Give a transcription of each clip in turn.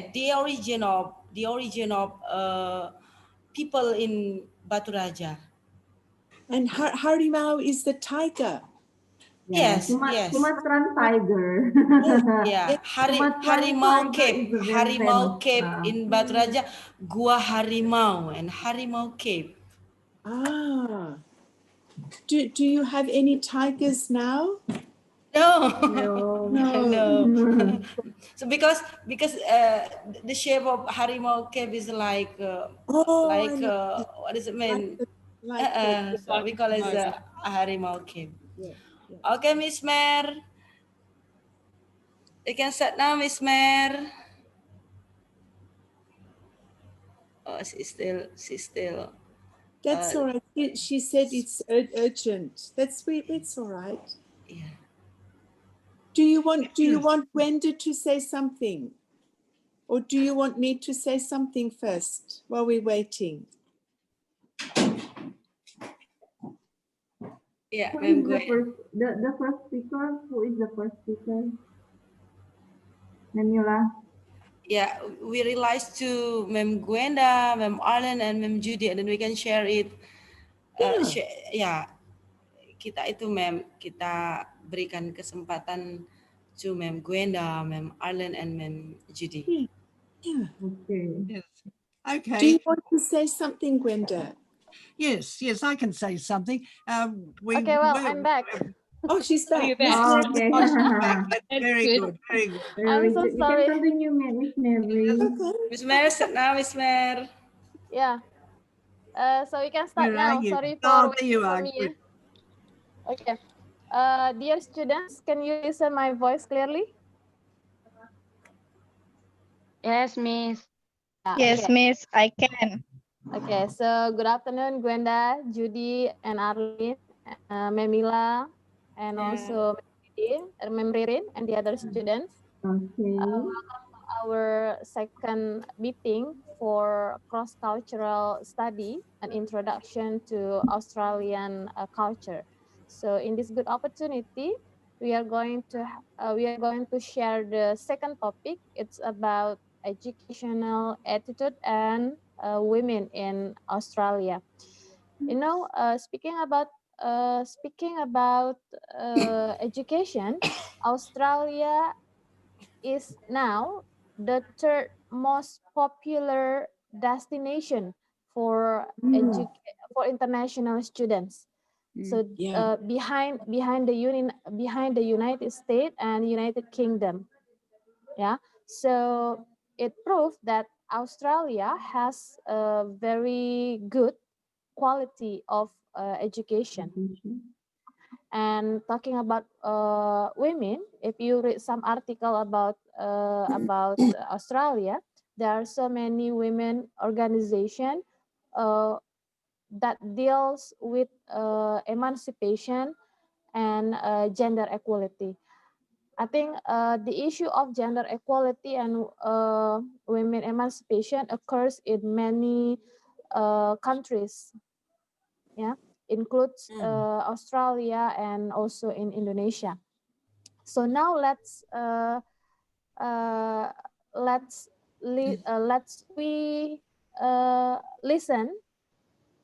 the origin of people in Batu Raja. And harimau is the tiger. Yes, Sumatran tiger. Yeah, Sumatran tiger Cave, is a very Harimau famous, Cave in Batu Raja, Gua Harimau and Harimau Cave. Ah. Do you have any tigers now? No, No. no. So because the shape of Harimau Cave is like I know. what does it mean? Like So we call it a Harimau Cave. yeah, yeah. Okay, Miss Mer. You can start now, Miss Mer. Oh, she's still. That's all right. She said it's urgent. It's all right. Yeah. Do you want Gwenda to say something? Or do you want me to say something first while we're waiting? Yeah, Who is the first speaker? Who is the first speaker? Namila. Yeah, we realized to Mem Gwenda, Mem Arlen, and Mem Judy, and then we can share it. Kita itu kita berikan kesempatan to Mem Gwenda, Mem Arlen, and Mem Judy. Yeah. Okay. Yes. Okay. Do you want to say something, Gwenda? Yes, I can say something. Okay, well, I'm back. Oh, she's back. you back? Oh, okay. That's very good. Very good. I'm so sorry. You can continue, Miss Mary. Okay. Miss Mer, sit now, Miss Mer. Yeah. So we can start Where are now. you? Sorry Oh, for there you waiting for are. me. Good. Okay. Dear students, can you listen my voice clearly? Yes, Miss. Yes, Okay. Miss, I can. Okay, so good afternoon, Gwenda, Judy, and Arlene, Memila, and also Mem Ririn, and the other students. Okay. Welcome to our second meeting for cross-cultural study, an introduction to Australian culture. So in this good opportunity, we are going to share the second topic. It's about educational attitude and women in Australia. You know, speaking about education, Australia is now the third most popular destination for for international students. So Yeah. behind the United States and United Kingdom. Yeah. So it proved that Australia has a very good quality of education. And talking about women, if you read some article about Australia, there are so many women organization that deals with emancipation and gender equality. I think the issue of gender equality and women emancipation occurs in many countries. Yeah, includes Australia and also in Indonesia. So now let's listen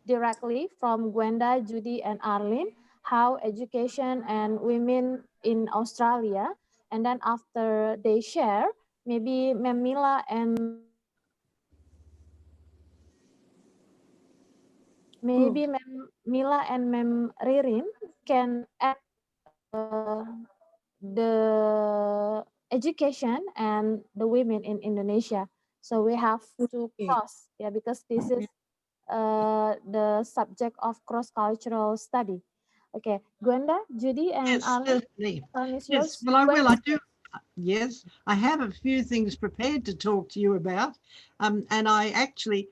directly from Gwenda, Judy, and Arlene how education and women in Australia, and then after they share, maybe Memila and Mila and Mem Ririn can add the education and the women in Indonesia. So we have to cross, yeah, because this is the subject of cross-cultural study. Okay, Gwenda, Judy, and Yes, Arlene, certainly. is Yes, yours. well, I will. I do. Yes, I have a few things prepared to talk to you about. And I actually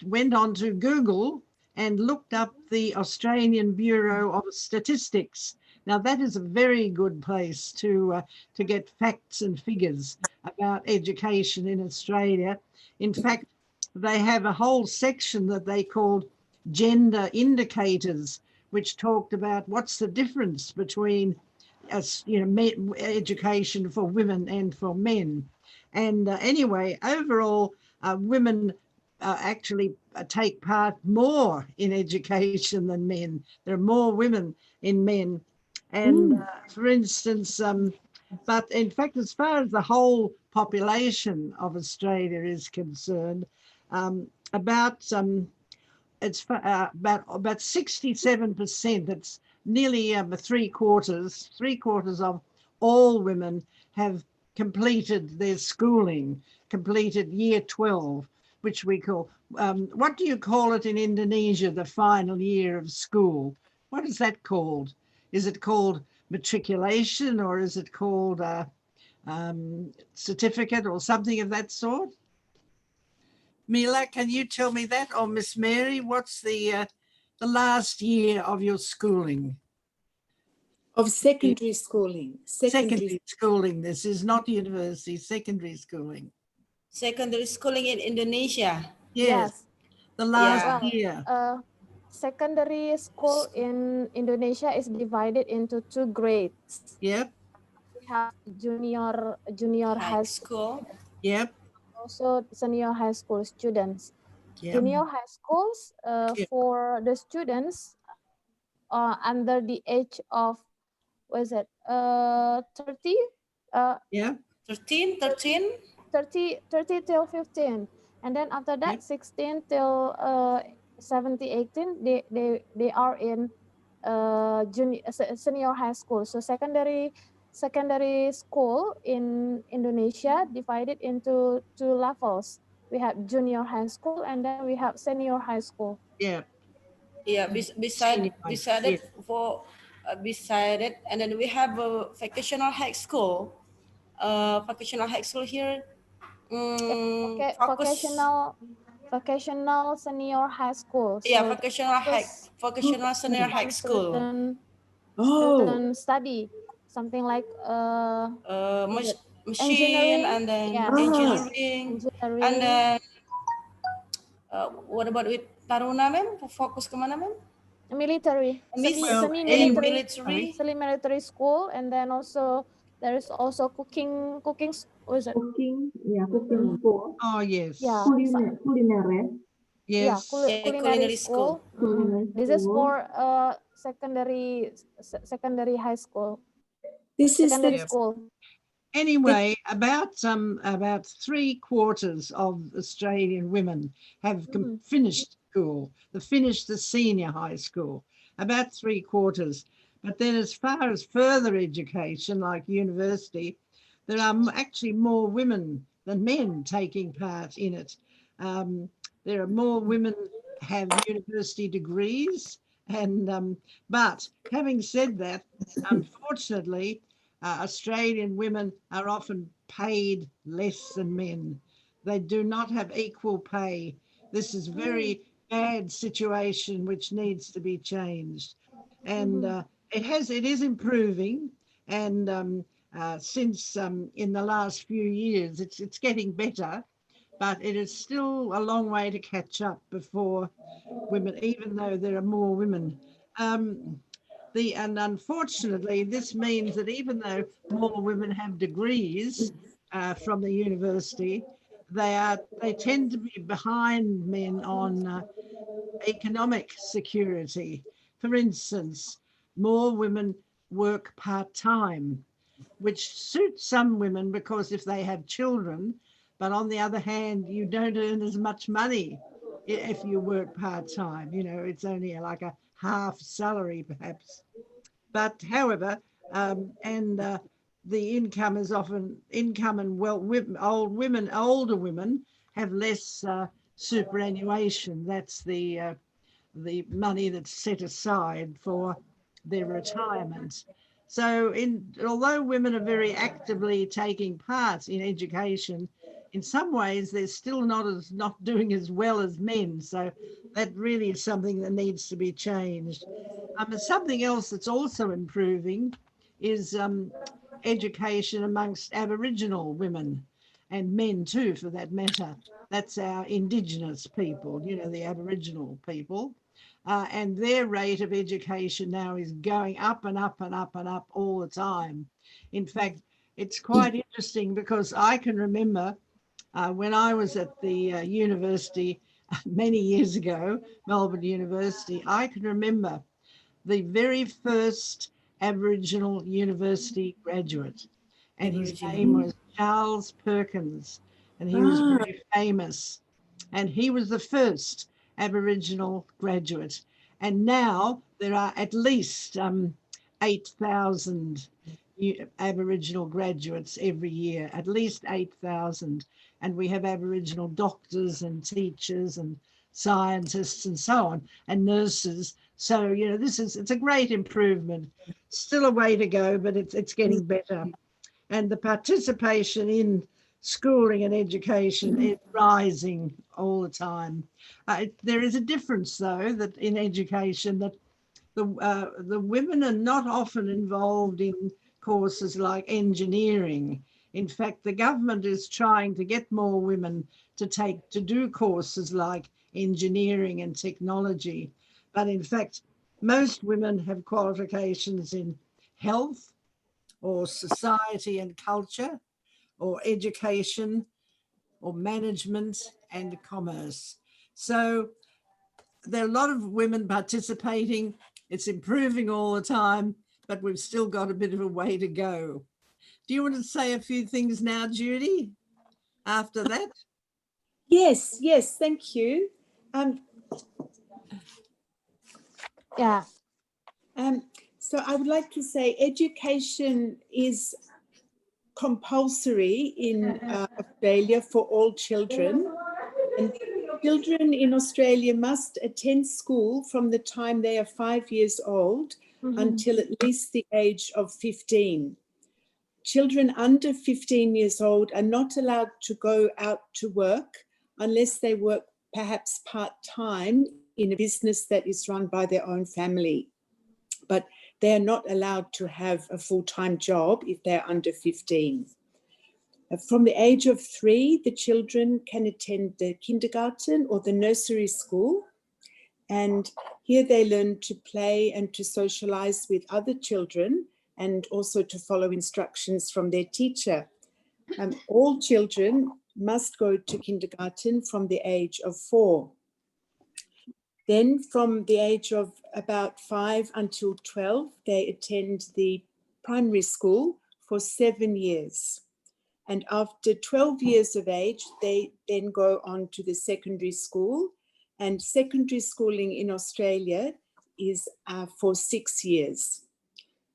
went on to Google and looked up the Australian Bureau of Statistics. Now, that is a very good place to get facts and figures about education in Australia. In fact, they have a whole section that they called gender indicators, which talked about what's the difference between education for women and for men. And anyway, overall, women actually take part more in education than men. There are more women in men. And for instance, but in fact, as far as the whole population of Australia is concerned, about it's about 67%. That's nearly three quarters of all women have completed their schooling, completed year 12, which we call, what do you call it in Indonesia, the final year of school? What is that called? Is it called matriculation, or is it called certificate or something of that sort? Mila, can you tell me that? Or Miss Mary, what's the last year of your schooling? Of secondary schooling. Secondary schooling. This is not university, secondary schooling. Secondary schooling in Indonesia. Yes. The last Yeah. year. Secondary school in Indonesia is divided into 2 grades. Yep. We have junior high school. Yep. Also senior high school students. Yep. Junior high schools for the students under the age of, what is it, 30? Yeah. 13? 30 till 15. And then after that, 16 till 17, 18, they are in senior high school. So secondary school in Indonesia divided into 2 levels. We have junior high school and then we have senior high school. Yeah. Yeah, beside it, and then we have a vocational high school. Vocational high school here. Vocational senior high school. Yeah, So vocational senior high school. Student study something like machine, and then engineering, and then what about with Taruna, ma'am? Fokus kemana, ma'am? Military, semi-military school, and then also there is also cooking. What is it? Cooking school. Oh yes. Yeah. Culinary. Yes. Yeah, culinary school. This is for secondary high school. This is secondary school. Anyway, about 3/4 of Australian women have finished school. They finished the senior high school, about 3/4. But then as far as further education, like university, there are actually more women than men taking part in it. There are more women have university degrees, and but having said that, unfortunately, Australian women are often paid less than men. They do not have equal pay. This is a very bad situation which needs to be changed. And it is improving. And since in the last few years, it's getting better, but it is still a long way to catch up before women, even though there are more women. And unfortunately, this means that even though more women have degrees from the university, they tend to be behind men on economic security. For instance, more women work part-time, which suits some women because if they have children, but on the other hand, you don't earn as much money if you work part-time. You know, it's only like a half salary perhaps. But however, the income is often and older women have less superannuation. That's the money that's set aside for their retirement. So although women are very actively taking part in education, in some ways they're still not doing as well as men. So that really is something that needs to be changed. Something else that's also improving is education amongst Aboriginal women and men too, for that matter. That's our Indigenous people, you know, the Aboriginal people. And their rate of education now is going up and up and up and up all the time. In fact, it's quite interesting because I can remember when I was at the university many years ago, Melbourne University, I can remember the very first Aboriginal university graduate, and his name was Charles Perkins, and he was very famous, and he was the first Aboriginal graduate. And now there are at least 8,000 Aboriginal graduates every year, at least 8,000. And we have Aboriginal doctors and teachers and scientists and so on, and nurses. So, you know, it's a great improvement. Still a way to go, but it's getting better. And the participation in schooling and education is rising all the time. There is a difference, though, that in education that the women are not often involved in courses like engineering. In fact, the government is trying to get more women to do courses like engineering and technology. But in fact, most women have qualifications in health or society and culture or education or management and commerce. So there are a lot of women participating. It's improving all the time, but we've still got a bit of a way to go. Do you want to say a few things now, Judy, after that? Yes, thank you. Yeah. So I would like to say education is compulsory in Australia for all children. And children in Australia must attend school from the time they are 5 years old until at least the age of 15. Children under 15 years old are not allowed to go out to work unless they work perhaps part-time in a business that is run by their own family. But they are not allowed to have a full-time job if they're under 15. From the age of 3, the children can attend the kindergarten or the nursery school. And here they learn to play and to socialize with other children and also to follow instructions from their teacher. All children must go to kindergarten from the age of 4. Then from the age of about 5 until 12, they attend the primary school for 7 years. And after 12 years of age, they then go on to the secondary school. And secondary schooling in Australia is for 6 years.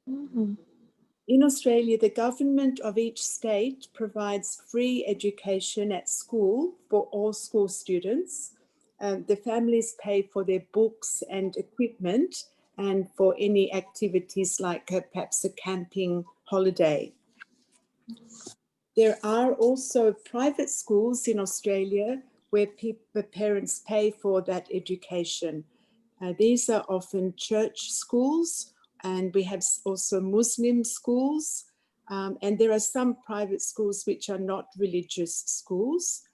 In Australia, the government of each state provides free education at school for all school students. The families pay for their books and equipment and for any activities like perhaps a camping holiday. There are also private schools in Australia where parents pay for that education. These are often church schools, and we have also Muslim schools. And there are some private schools which are not religious schools.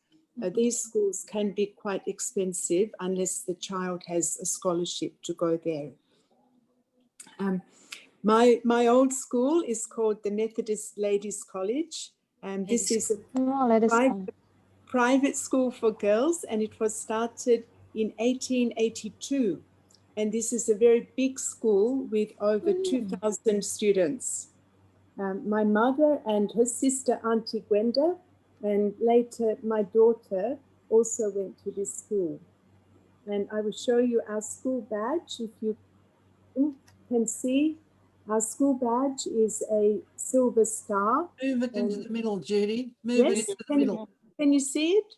These schools can be quite expensive unless the child has a scholarship to go there. My old school is called the Methodist Ladies College. And this is a private school for girls, and it was started in 1882. And this is a very big school with over 2,000 students. My mother and her sister, Auntie Gwenda, and later my daughter also went to this school. And I will show you our school badge. If you can see, our school badge is a silver star. Move it into the middle, Judy. Move Yes, it into the middle. Can you see it?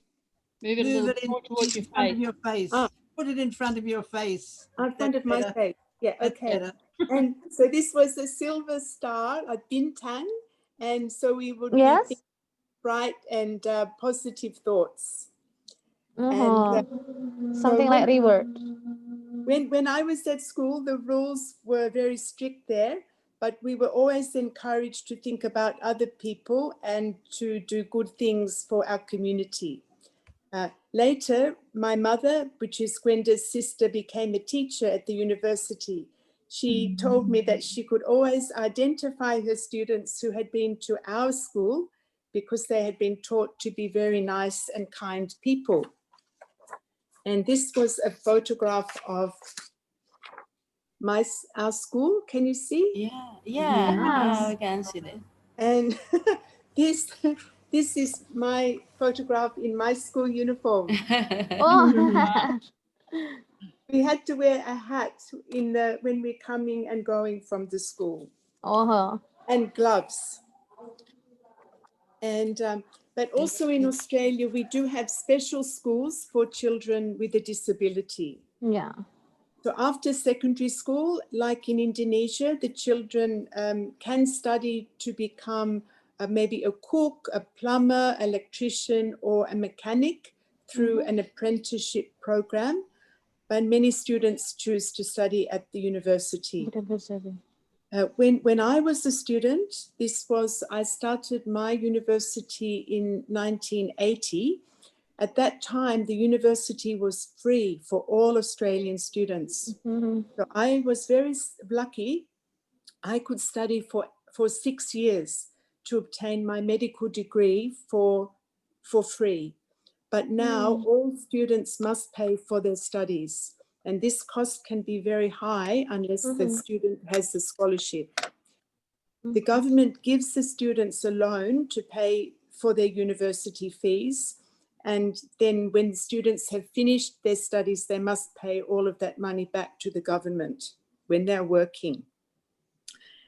Move it Move a it little more towards your front face. of your face. Put it in front of your face. In front of my face. Yeah, That's okay. better. And so this was a silver star, a bintang, and so we would be thinking bright and positive thoughts. And something like reward. When I was at school, the rules were very strict there, but we were always encouraged to think about other people and to do good things for our community. Later, my mother, which is Gwenda's sister, became a teacher at the university. she told me that she could always identify her students who had been to our school because they had been taught to be very nice and kind people. And this was a photograph of our school. Can you see? Yeah, we can see that. And this is my photograph in my school uniform. Oh. We had to wear a hat when we're coming and going from the school, and gloves. And but also in Australia, we do have special schools for children with a disability. Yeah. So after secondary school, like in Indonesia, the children can study to become maybe a cook, a plumber, electrician, or a mechanic through an apprenticeship program. But many students choose to study at the university. When I was a student, I started my university in 1980. At that time, the university was free for all Australian students. So I was very lucky. I could study for 6 years to obtain my medical degree for free. But now all students must pay for their studies. And this cost can be very high unless the student has the scholarship. The government gives the students a loan to pay for their university fees. And then when students have finished their studies, they must pay all of that money back to the government when they're working.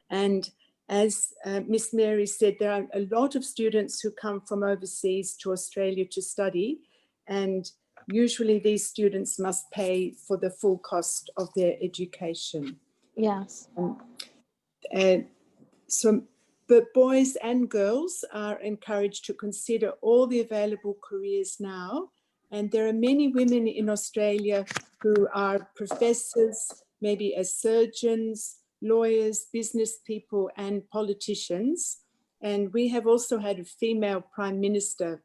And as Miss Mary said, there are a lot of students who come from overseas to Australia to study, and usually these students must pay for the full cost of their education. Yes. But boys and girls are encouraged to consider all the available careers now. And there are many women in Australia who are professors, maybe as surgeons, lawyers, business people, and politicians. And we have also had a female prime minister.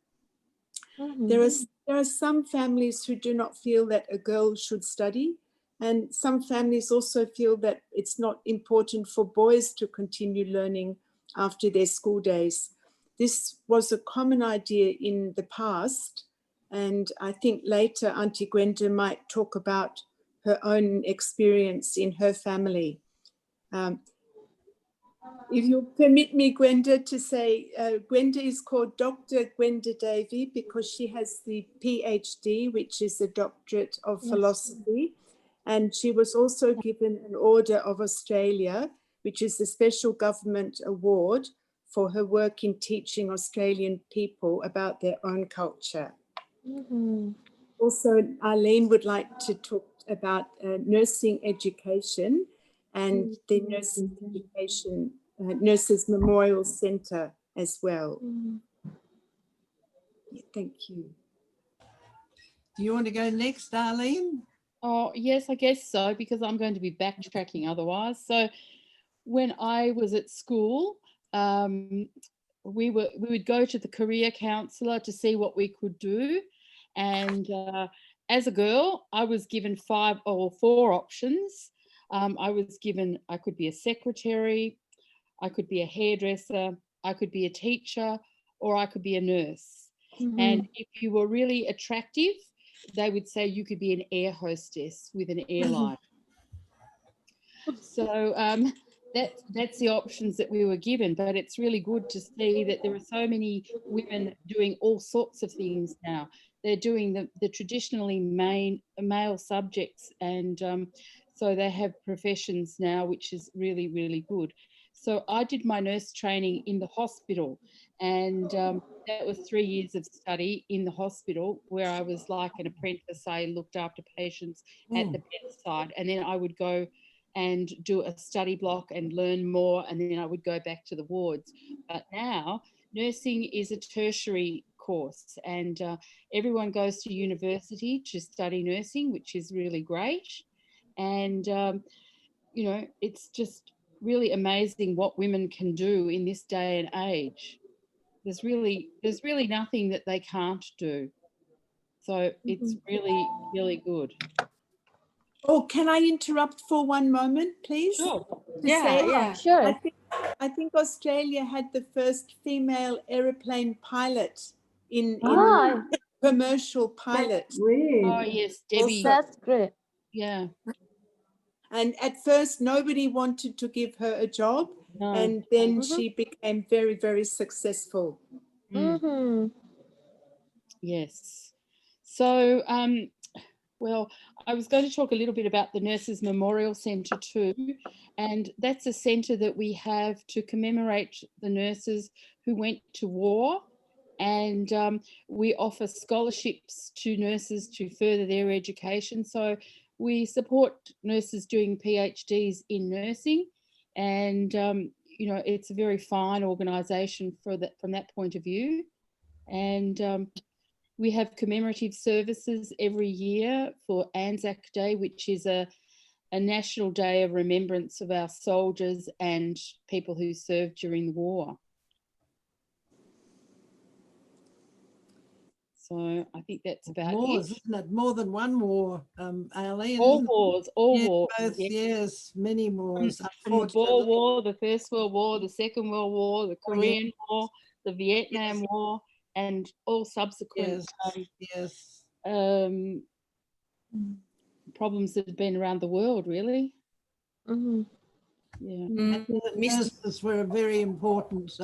There are some families who do not feel that a girl should study. And some families also feel that it's not important for boys to continue learning after their school days. This was a common idea in the past. And I think later Auntie Gwenda might talk about her own experience in her family. If you'll permit me, Gwenda, to say, Gwenda is called Dr. Gwenda Davey because she has the PhD, which is a doctorate of philosophy. And she was also given an Order of Australia, which is a special government award for her work in teaching Australian people about their own culture. Also, Arlene would like to talk about nursing education and the nursing education, Nurses Memorial Centre as well. Yeah, thank you. Do you want to go next, Arlene? Oh, yes, I guess so, because I'm going to be backtracking otherwise. So when I was at school, we would go to the career counsellor to see what we could do. And as a girl, I was given 5 or 4 options. I could be a secretary, I could be a hairdresser, I could be a teacher, or I could be a nurse. And if you were really attractive, they would say you could be an air hostess with an airline. So that's the options that we were given, but it's really good to see that there are so many women doing all sorts of things now. They're doing the traditionally male subjects, and so they have professions now, which is really, really good. So I did my nurse training in the hospital, and that was 3 years of study in the hospital where I was like an apprentice. I looked after patients at the bedside, and then I would go and do a study block and learn more, and then I would go back to the wards. But now nursing is a tertiary course, and everyone goes to university to study nursing, which is really great. And you know, it's just really amazing what women can do in this day and age. There's really nothing that they can't do. So it's really, really good. Oh, can I interrupt for one moment, please? Sure. To Yeah, say, yeah. Sure. I think Australia had the first female aeroplane pilot in Ah, commercial pilot. Great. Oh, yes, Debbie. that's great. Yeah. And at first, nobody wanted to give her a job. No. And then she became very, very successful. Mm-hmm. Yes. So, well, I was going to talk a little bit about the Nurses Memorial Centre too, and that's a centre that we have to commemorate the nurses who went to war, and we offer scholarships to nurses to further their education. So we support nurses doing PhDs in nursing, and you know, it's a very fine organisation from that point of view, and we have commemorative services every year for Anzac Day, which is a national day of remembrance of our soldiers and people who served during the war. So I think that's about Wars, it. isn't it? More than one war, Aileen. All isn't it? wars, all Yeah, wars. both, Yes. yes, many wars, From the Boer unfortunately. War, the First World War, the Second World War, the Korean War, the Vietnam War, and all subsequent Yes. problems that have been around the world, really. Mm-hmm. Yeah. And the nurses were a very important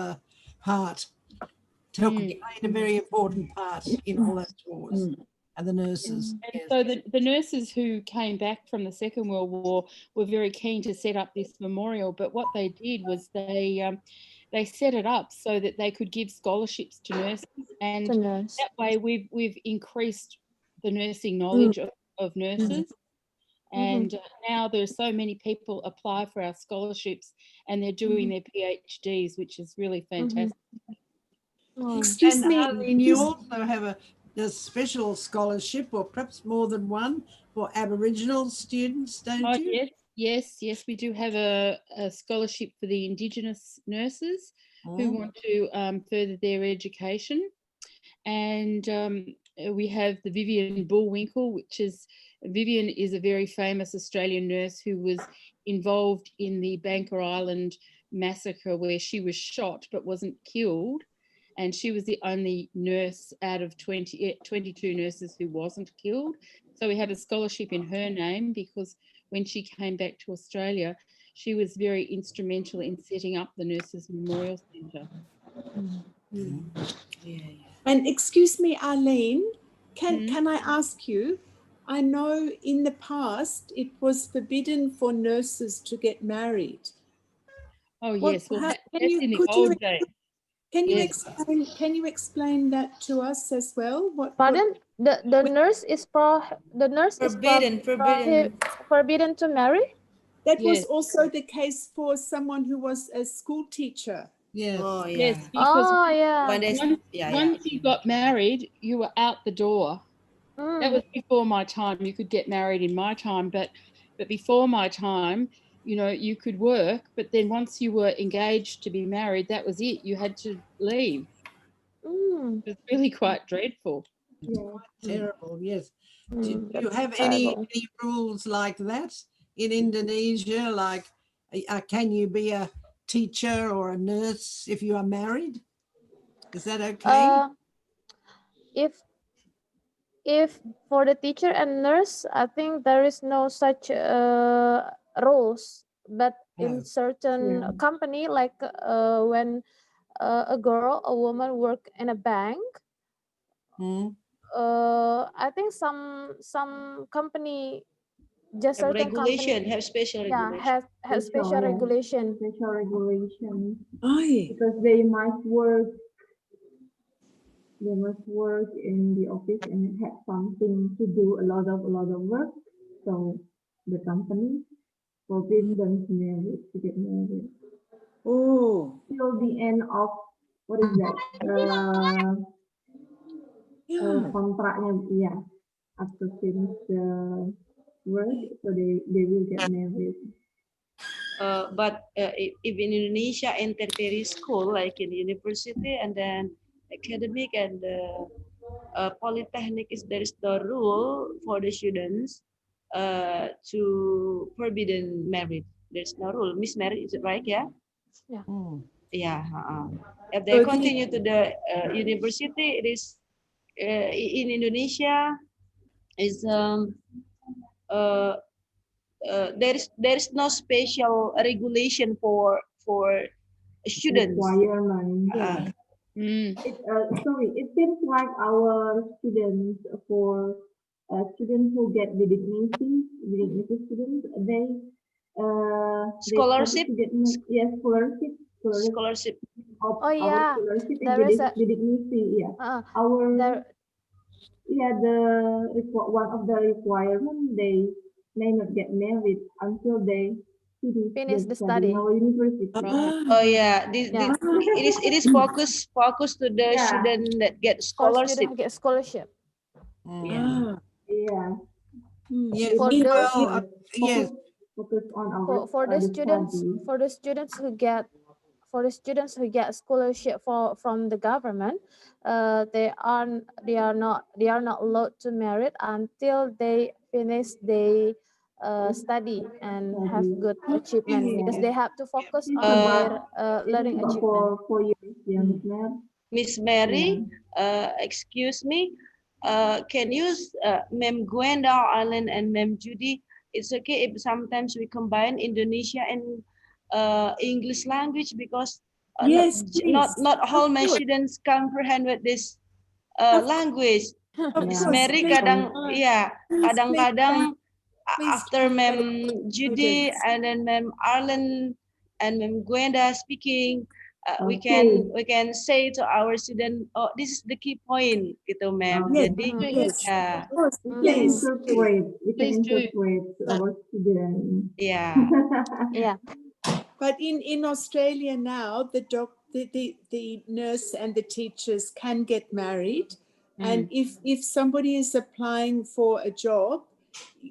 part. Played a very important part in all those wars. And the nurses. And so the nurses who came back from the Second World War were very keen to set up this memorial, but what they did was they set it up so that they could give scholarships to nurses, and that way we've increased the nursing knowledge of nurses. And now there's so many people apply for our scholarships, and they're doing their PhDs, which is really fantastic. Excuse And me. Arlene, you also have a special scholarship, or perhaps more than one, for Aboriginal students, don't you? Yes, we do have a scholarship for the Indigenous nurses who want to further their education. And we have the Vivian Bullwinkle, Vivian is a very famous Australian nurse who was involved in the Banker Island massacre, where she was shot but wasn't killed. And she was the only nurse out of 22 nurses who wasn't killed. So we have a scholarship in her name, because when she came back to Australia, she was very instrumental in setting up the Nurses Memorial Centre. And excuse me, Arlene, can I ask you, I know in the past it was forbidden for nurses to get married. Oh, yes. Well, that's in the could old days. Can Yes. you explain that to us as well? Pardon? The nurse is forbidden to marry? That was Yes. also the case for someone who was a school teacher. Yes. Oh, yeah. Yes, because yeah. once you got married, you were out the door. That was before my time. You could get married in my time, but before my time, you know, you could work, but then once you were engaged to be married, that was it. You had to leave. It was really quite dreadful. Terrible, yes. Do you That's have any rules like that in Indonesia? Like, can you be a teacher or a nurse if you are married? Is that okay? If for the teacher and nurse, I think there is no such rules. But in certain company, like when a woman work in a bank, I think some company, just Have certain regulation, company, have special regulation. have special regulation. Special regulation. Aye. Because they must work in the office and have something to do, a lot of work. So the company forbids them to get married. Oh. Till the end of, what is that? Kontraknya, yeah. After finish the work, so they will get married. But if in Indonesia, in tertiary school, like in university and then academic and polytechnic, there is the rule for the students to forbidden marriage. There's no rule. Mismarriage, is it right? Yeah. Mm. Yeah. If they So continue to the university, it is in Indonesia is uh, there is no special regulation for students. Requirement. Uh, Sorry, it seems like our students for students who get the dignity students, they started Scholarship, to get yes scholarship scholarship. of Oh our yeah, scholarship is there is a dignity. Yeah, our there one of the requirement they may not get married until they finish finish the the study in study. our university. Oh yeah, Yeah, it is focus to the Yeah, student that get for scholarship. students get scholarship. Yeah. yeah. Yes. For Need those Well, yes. focus on our for the the students study. for the students who get scholarship from the government, they are not allowed to marry until they finish the study and have Study. good achievement, because Yeah. they have to focus It's on Uh, their about learning achievement. 4 years. Yeah, Mm. Miss Yeah. Mary, excuse me. Can you, Ma'am Gwenda, Arlen, and Ma'am Judy? It's okay if sometimes we combine Indonesia and English language because yes, please. not all Of my course. students comprehend with this Of course. language. Of Miss Yeah. course. Mary Please. Please, please, kadang-kadang please after translate Ma'am Judy students. and then Ma'am Arlen and Ma'am Gwenda speaking, Okay. we can say to our student, oh, this is the key point, gitu, Ma'am. Yes, Jadi, yes. ya, Of course. We can Please. interpret. We can Please do. interpret to our students. ya. Yeah. But in Australia now, the nurse and the teachers can get married. And if somebody is applying for a job,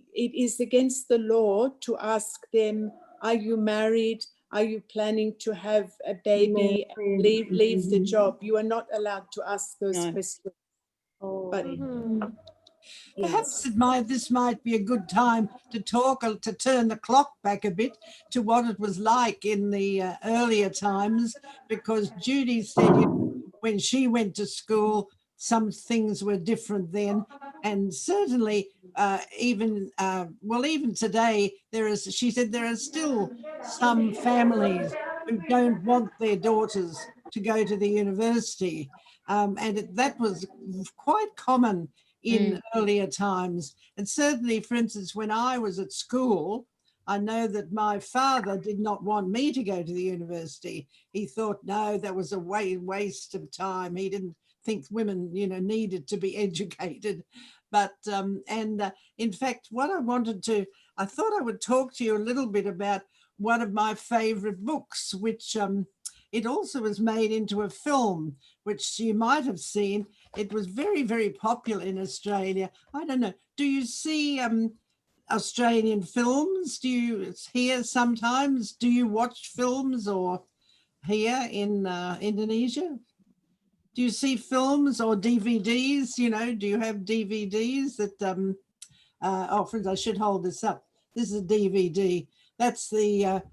it is against the law to ask them, are you married? Are you planning to have a baby? Leave the job. You are not allowed to ask those No. questions. Oh, But Perhaps yes. this might be a good time to talk, to turn the clock back a bit to what it was like in the earlier times, because Judy said when she went to school, some things were different then. And certainly even today, she said there are still some families who don't want their daughters to go to the university. And that was quite common in earlier times. And certainly, for instance, when I was at school, I know that my father did not want me to go to the university. He thought, no, that was a waste of time. He didn't think women, needed to be educated. But, in fact, I thought I would talk to you a little bit about one of my favorite books, which it also was made into a film, which you might have seen. It was very, very popular in Australia. I don't know. Do you see Australian films? Do you hear sometimes? Do you watch films or here in Indonesia? Do you see films or DVDs? Do you have DVDs that, for instance, I should hold this up. This is a DVD. That's the,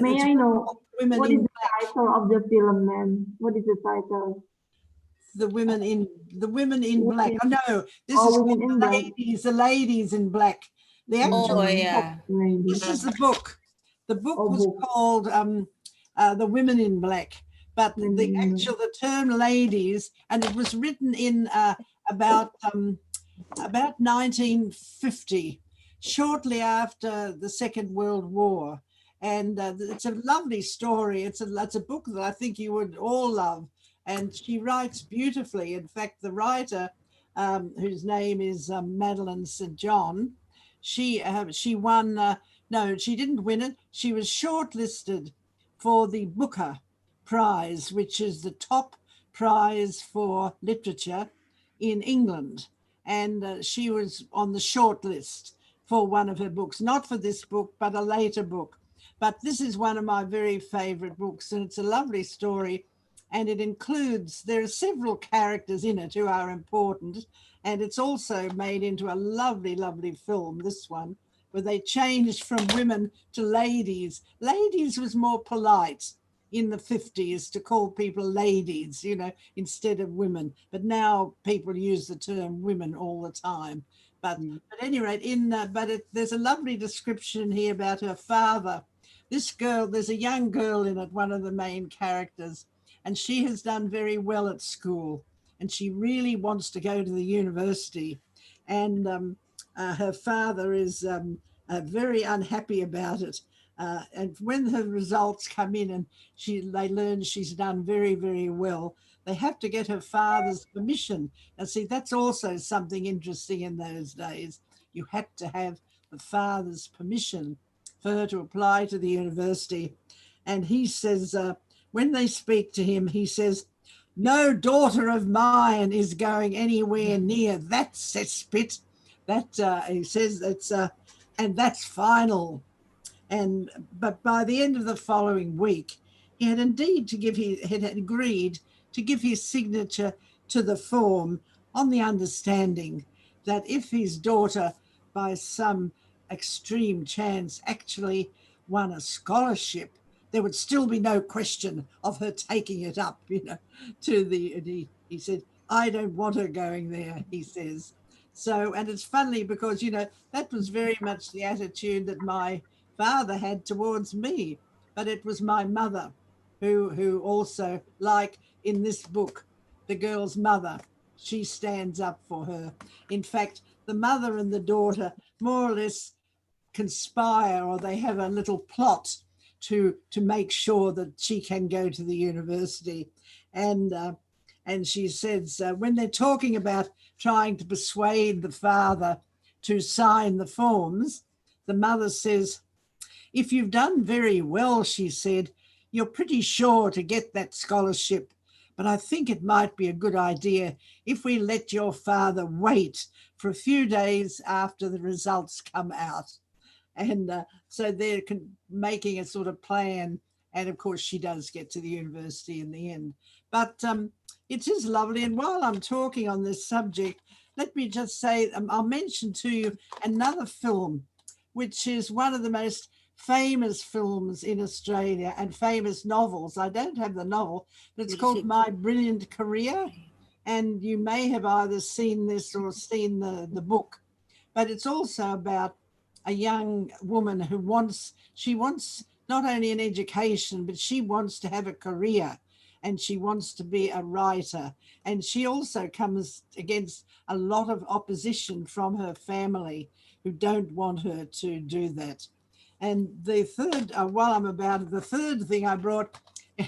May I know Women what is in the title of the film, ma'am? What is the title? the women in black. Women, Oh no, this is Women in Black. the ladies in black. The actual oh book, yeah. this is the book. The book was book. called The Women in Black, but the term ladies, and it was written in about 1950, shortly after the Second World War. And it's a lovely story. It's a book that I think you would all love. And she writes beautifully. In fact, the writer, whose name is Madeline St. John, she won, no, she didn't win it. She was shortlisted for the Booker Prize, which is the top prize for literature in England. And she was on the short list for one of her books, not for this book, but a later book. But this is one of my very favorite books, and it's a lovely story. And it includes, there are several characters in it who are important. And it's also made into a lovely, lovely film, this one. where they changed from women to ladies. Ladies was more polite in the 50s to call people ladies, you know, instead of women. But now people use the term women all the time. But at any rate, there's a lovely description here about her father. This girl, there's a young girl in it, one of the main characters, and she has done very well at school, and she really wants to go to the university. And her father is very unhappy about it. And when her results come in and they learn she's done very, very well, they have to get her father's permission. And see, that's also something interesting in those days. You had to have the father's permission for her to apply to the university. And he says, when they speak to him, he says, "No daughter of mine is going anywhere near that cesspit." That he says and that's final. But by the end of the following week, he had agreed to give his signature to the form on the understanding that if his daughter, by some extreme chance, actually won a scholarship, there would still be no question of her taking it up, you know, he said, "I don't want her going there," he says. So, and it's funny because, you know, that was very much the attitude that my father had towards me, but it was my mother who also, like in this book, the girl's mother, she stands up for her. In fact, the mother and the daughter more or less conspire, or they have a little plot to make sure that she can go to the university. And she says, when they're talking about trying to persuade the father to sign the forms, the mother says, "If you've done very well," she said, "you're pretty sure to get that scholarship. But I think it might be a good idea if we let your father wait for a few days after the results come out." And so they're making a sort of plan. And of course, she does get to the university in the end. But it is lovely. And while I'm talking on this subject, let me just say, I'll mention to you another film, which is one of the most famous films in Australia and famous novels. I don't have the novel, but it's called My Brilliant Career. And you may have either seen this or seen the book. But it's also about a young woman who wants not only an education, but she wants to have a career, and she wants to be a writer. And she also comes against a lot of opposition from her family who don't want her to do that. And the third, while I'm about it, the third thing I brought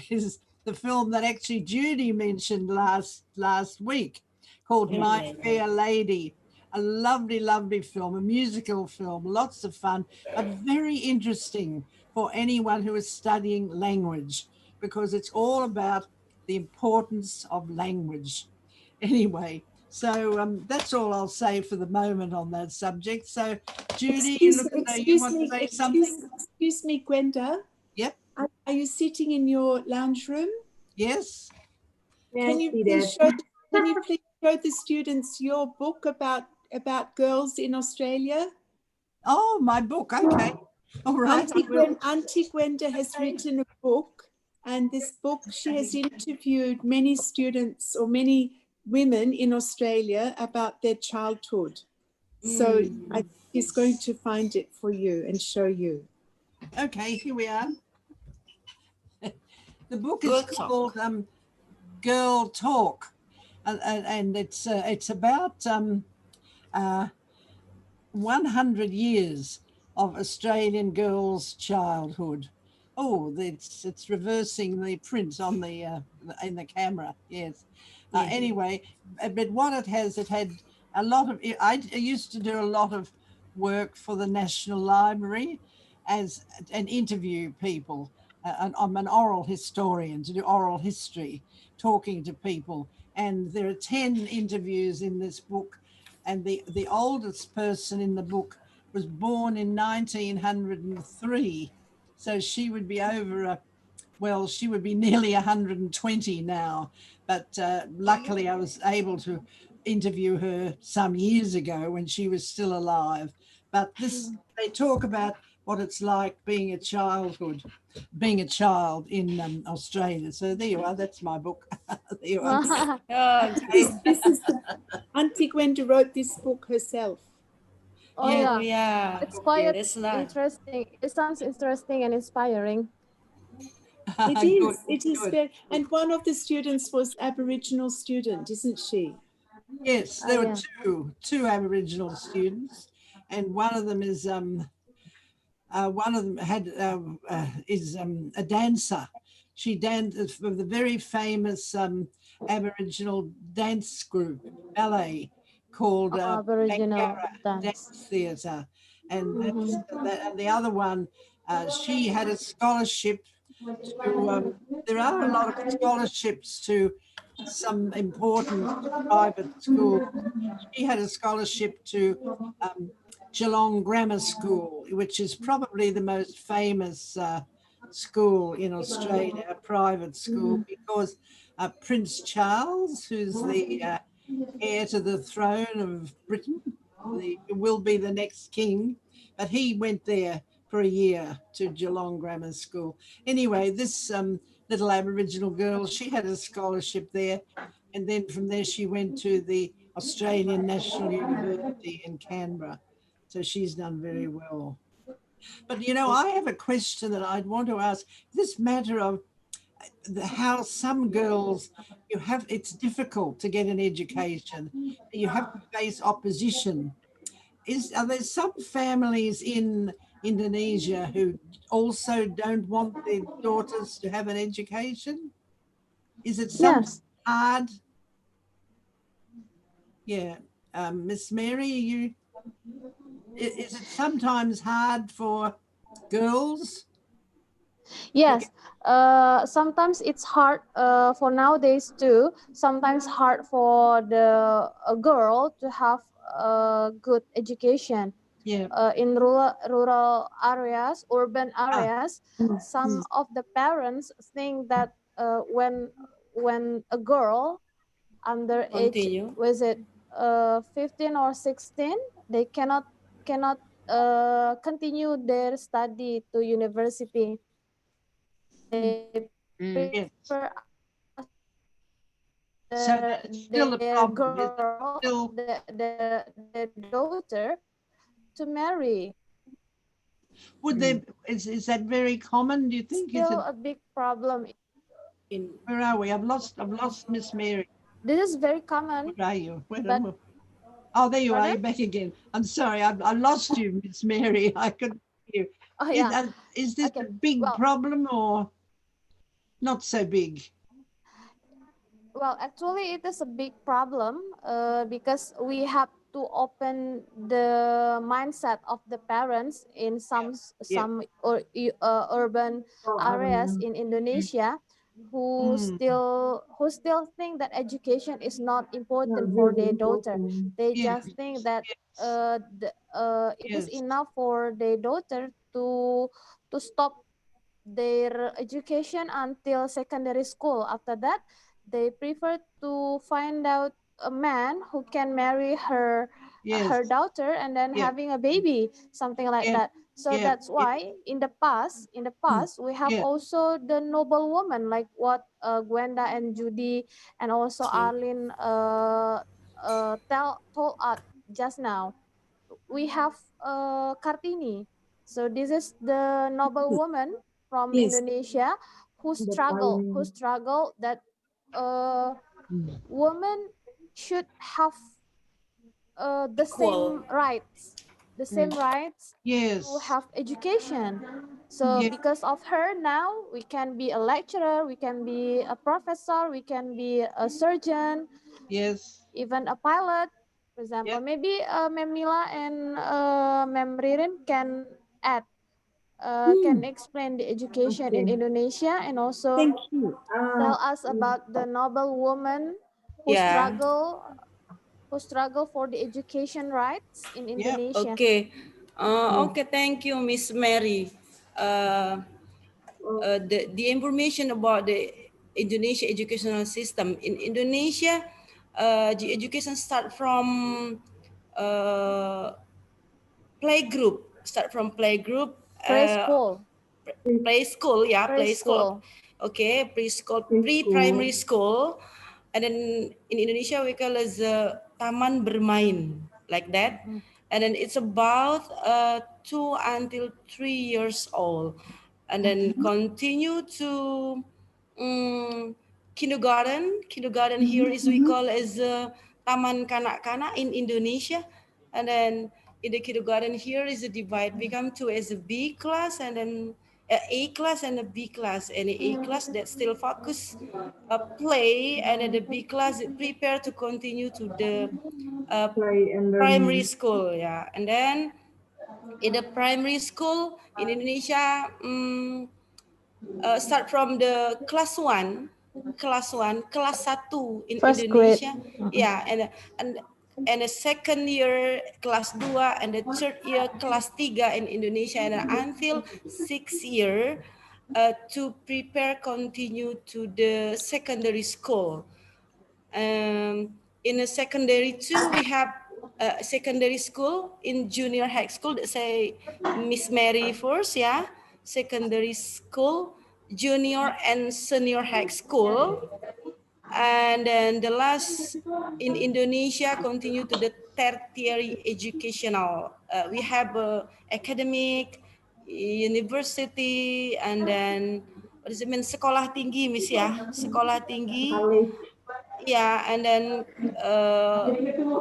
is the film that actually Judy mentioned last week, called My Fair Lady. A lovely, lovely film, a musical film, lots of fun, but very interesting for anyone who is studying language, because it's all about the importance of language. Anyway, so that's all I'll say for the moment on that subject. So, Judy, you look as though you want to say something. Excuse me, Gwenda. Yep. Are you sitting in your lounge room? Yes. Can you please show the students your book about girls in Australia? Oh, my book. Okay. All right. Auntie Gwenda has written a book, and this book, she has interviewed many students or many women in Australia about their childhood. So she's going to find it for you and show you. Okay, here we are. The book is called Girl Talk, and it's about 100 years of Australian girls' childhood. Oh, it's reversing the print on the in the camera. Yes. Anyway, but what it had a lot of. I used to do a lot of work for the National Library and interview people. I'm an oral historian, to do oral history, talking to people. And there are 10 interviews in this book. And the oldest person in the book was born in 1903. So she would be she would be nearly 120 now. But luckily I was able to interview her some years ago when she was still alive. But this, they talk about what it's like being a child in Australia. So there you are. That's my book. There you are. Oh, great. This is Auntie Gwenda wrote this book herself. Oh Yeah. Oh, yeah, yeah. it's quite That's nice. interesting. It sounds interesting and inspiring. It is. Good, It is good. very. And one of the students was Aboriginal student, isn't she? Yes, there were Yeah. two Aboriginal students, and one of them is a dancer. She danced for the very famous Aboriginal dance group, ballet, called Aboriginal Dance dance. Theatre. And Mhm. and the other one, she had a scholarship to, there are a lot of scholarships to some important private schools. She had a scholarship to Geelong Grammar School, which is probably the most famous school in Australia, a private school, because Prince Charles, who's the heir to the throne of Britain, will be the next king, but he went there for a year to Geelong Grammar School. Anyway, this little Aboriginal girl, she had a scholarship there, and then from there she went to the Australian National University in Canberra. So she's done very well. But you know, I have a question that I'd want to ask. This matter of how some girls, it's difficult to get an education. You have to face opposition. Are there some families in Indonesia who also don't want their daughters to have an education? Is it sometimes Yes. hard? Yeah. Miss Mary, is it sometimes hard for girls? Yes, sometimes it's hard for nowadays too. Sometimes hard for the a girl to have a good education. Yeah. In rural areas, urban areas, some of the parents think that when a girl under age, Continue. was it 15 or 16, they cannot continue their study to university. They Mm. Yes. prefer So that's still a their problem. Is it girl, still? their daughter to marry. Would there, is that very common, do you think? Is Still it, a big problem. where are we? I've lost Miss Mary. This is very common, Where are you? but Oh, there you are. pardon? You're back again. I'm sorry. I lost you, Miss Mary. I couldn't hear you. Oh yeah. Is this Okay. a big Well, problem or not so big? well, actually, it is a big problem because we have to open the mindset of the parents in Yeah. some urban areas in Indonesia Mm, who still think that education is not Not important for really their daughter. important. They yes. just think that Yes. it is Yes. enough for their daughter to stop their education until secondary school. After that, they prefer to find out a man who can marry Yes. her daughter and then Yeah. having a baby, something like Yeah. that. So Yeah. that's why in the past we have Yeah. also the noble woman like what Gwenda and Judy and also Okay. Arlene told us just now. We have Kartini. So this is the noble woman from Yes. Indonesia The pioneer. who struggle that women should have the Equal. same rights, Yes. to have education. So Yeah. because of her now we can be a lecturer, we can be a professor, we can be a surgeon, Yes. even a pilot, for Yeah. example. Maybe Mem Mila and Mem Ririn can add, can explain the education in Okay. Indonesia and also Thank you. tell us about the noble woman who Yeah. struggle for the education rights in Yeah. Indonesia. Okay. Yes. Okay. Thank you, Miss Mary. Uh, the information about the Indonesia educational system in Indonesia, the education start from uh, playgroup. Start from playgroup. Preschool. Preschool, yeah, preschool. Preschool. Okay, preschool, Preschool. pre-primary school, and then in Indonesia we call it taman bermain, like that. And then it's about 2 until 3 years old, and then continue to kindergarten. Kindergarten here is we call as taman kanak-kanak in Indonesia, and then in the kindergarten here is a divide become two as a B class and then A class and a B class. And A class that still focus play, and then the B class prepare to continue to the Play and primary learning. school, yeah. And then in the primary school in Indonesia, start from the class 1 in First grade. Indonesia, yeah, and the second year kelas 2 and the third year kelas 3 in Indonesia, and until 6th year to prepare continue to the secondary school. In a secondary too, we have secondary school in junior high school that say Miss Mary first, yeah, secondary school, junior and senior high school, and then the last in Indonesia continue to the tertiary educational. We have academic, university, and then what does it mean? Sekolah tinggi, Miss, ya, sekolah tinggi. College. Yeah, and then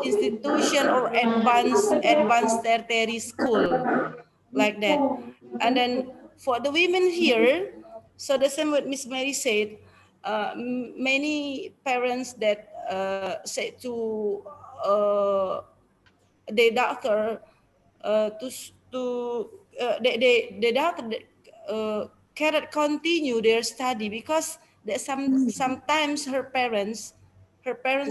institution or advanced tertiary school, like that. And then for the women here, so the same what Miss Mary said, many parents that say to their daughter the daughter cannot continue their study because that sometimes her parents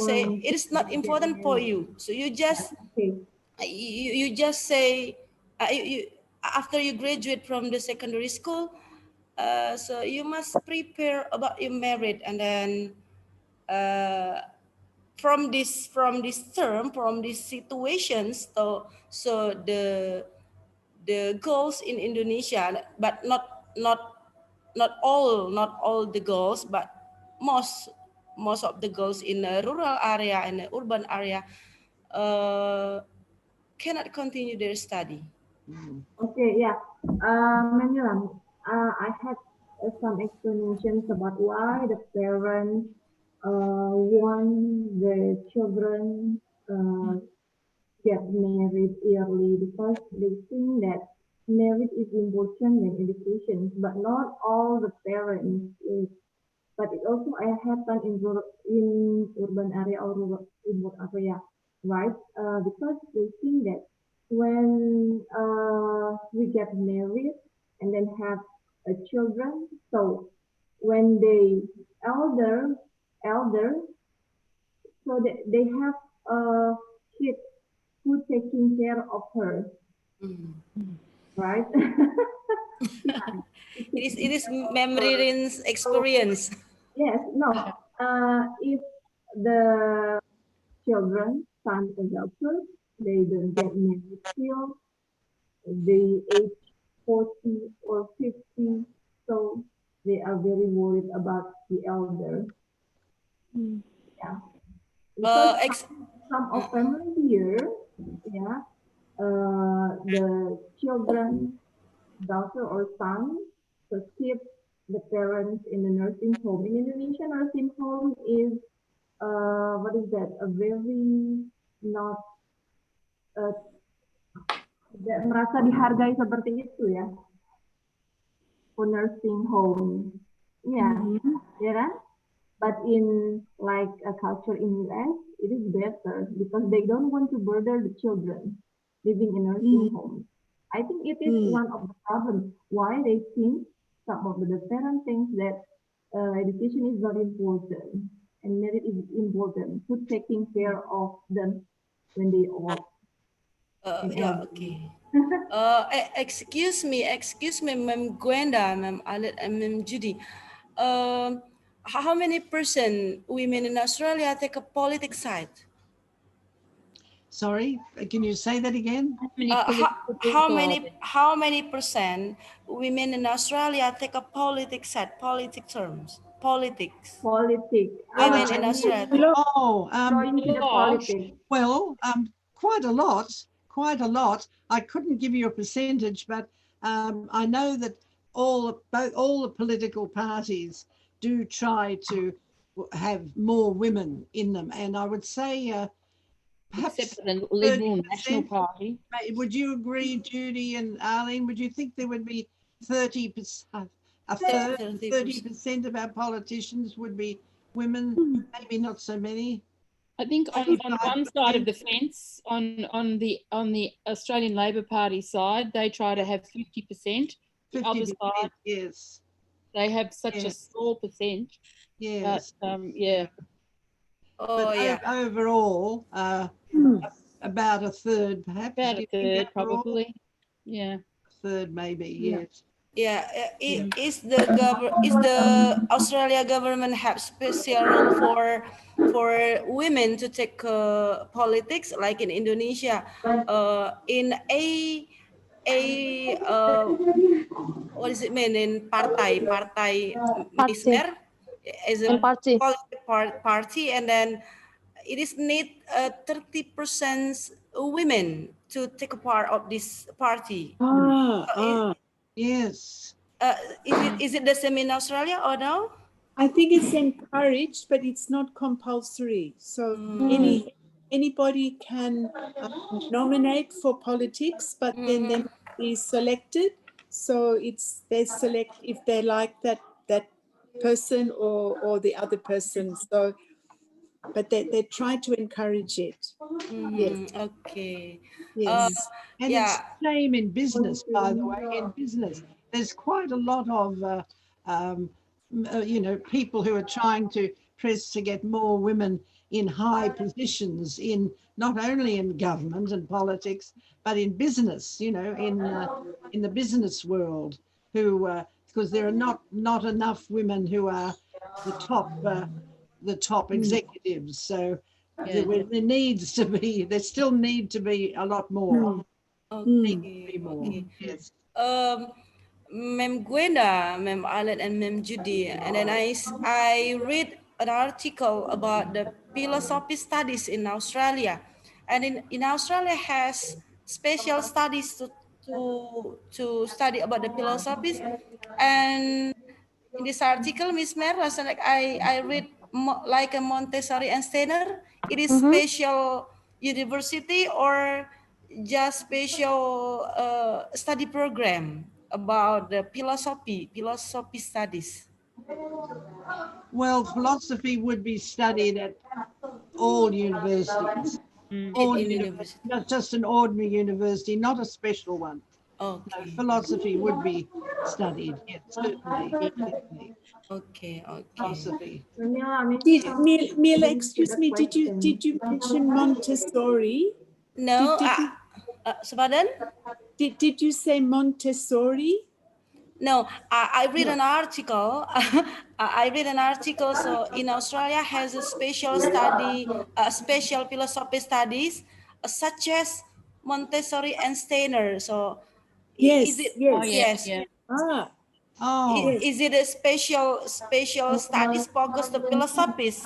say Want it is not to get important for married. you, so you just Okay. you just say after you graduate from the secondary school, so you must prepare about your marriage, and then from these situations, so the girls in Indonesia, but not all the girls, but most of the girls in the rural area and the urban area cannot continue their study. Okay, yeah. Manila, I had some explanations about why the parents want the children get married early because they think that marriage is important in education, but not all the parents is. But it also happen in urban area or remote area, right? Because they think that when we get married and then have a children, so when they elder, so they have a kid who taking care of her, right? It is memory rinse experience. Yes, no. If the children, son and daughter, they don't get married till the age 40 or 50, so they are very worried about the elder. Yeah, because uh, ex- some of family here, yeah, the children, daughter or son, to keep the parents in the nursing home. In Indonesia, nursing home is what is that? A very not uh, merasa dihargai seperti itu ya, for nursing home. Yeah, ya kan? But in like a culture in US, it is better because they don't want to burden the children living in nursing homes. I think it is one of the problems why they think some of the parents think that education is not important and marriage is important to taking care of them when they old and yeah, elderly. okay. Excuse me, Ma'am Gwenda, Ma'am Alet, and Ma'am Judy. How many percent women in Australia take a politics side? Sorry, can you say that again? How many percent women in Australia take up politics at politics terms? Politics. Politics. Women I in need Australia. Oh, join the politics. well, quite a lot, quite a lot. I couldn't give you a percentage, but I know that all the political parties do try to have more women in them, and I would say perhaps Except for the Liberal National 30%. Party. Would you agree, Judy and Arlene? Would you think there would be 30%, a third, 30% of our politicians would be women? Maybe not so many. I think on one side of the fence, on the Australian Labor Party side, they try to have 50%. The other 50%, side, yes. they have such a Yes. small percent. Yes. But yeah. Oh, But yeah. overall, about a third, perhaps. About Do a you think third, overall? probably. Yeah. A third, maybe. Yeah. Yes. Yeah, is the Australia government have special rule for women to take politics like in Indonesia? In what does it mean in partai Party. Misner is a In party. political party, and then it is need 30% women to take a part of this party. Yes. Is it the same in Australia or no? I think it's encouraged, but it's not compulsory. So anybody can nominate for politics, but then they must be selected. So they select if they like that person or the other person. So, but they try to encourage it. Yes. Okay. Yes. And Yeah. it's the same in business, by the way. In business, there's quite a lot of, people who are trying to press to get more women in high positions in not only in government and politics, but in business. In the business world, who because there are not enough women who are the top executives. So there needs to be. There still need to be a lot more. Okay. More. Okay. Yes. Ma'am Gwenda, Ma'am Alan, and Ma'am Judy, and then I read an article about the philosophy studies in Australia, and in Australia has special studies to study about the philosophies, and in this article, Miss Mer, like I read like a Montessori and Steiner. It is special university or just special study program about the philosophy studies. Well, philosophy would be studied at all universities. All In universities, university. not just an ordinary university, not a special one. No, Okay. philosophy would be studied. Yes, certainly. Certainly. Okay. Philosophy. Mila, excuse me, did you mention Montessori? No, pardon? Did you say Montessori? No, I read an article. I read an article. So in Australia has a special study, special philosophy studies, such as Montessori and Steiner. So Yes, is it? yes. Yes. Yeah. Oh, Is it a special studies focused on philosophies?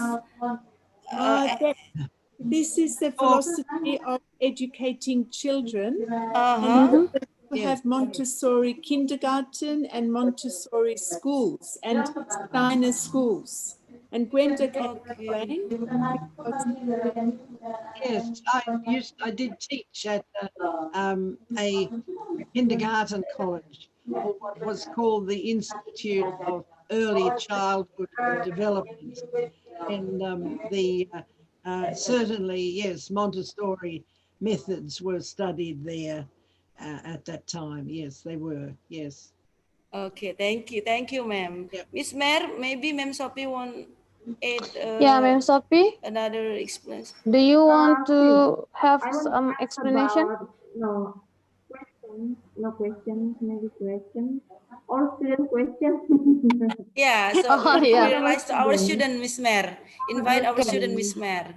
This is the philosophy of educating children. Uh-huh. We have Montessori kindergarten and Montessori schools and Steiner schools. And Gwenda can explain. yes. I did teach at a kindergarten college, or what was called the Institute of Early Childhood Development, and certainly, yes, Montessori methods were studied there at that time. Yes, they were. Yes. Okay, thank you, ma'am. Yep. Miss Mer, maybe Ma'am Sophie want add Yeah, Ma'am Sophie, another explanation. do you want to have I want to some ask explanation? about no questions, maybe questions or student questions. Yeah, so Oh, we yeah. realize to our student, Miss Mer. Invite our Okay. student, Miss Mer.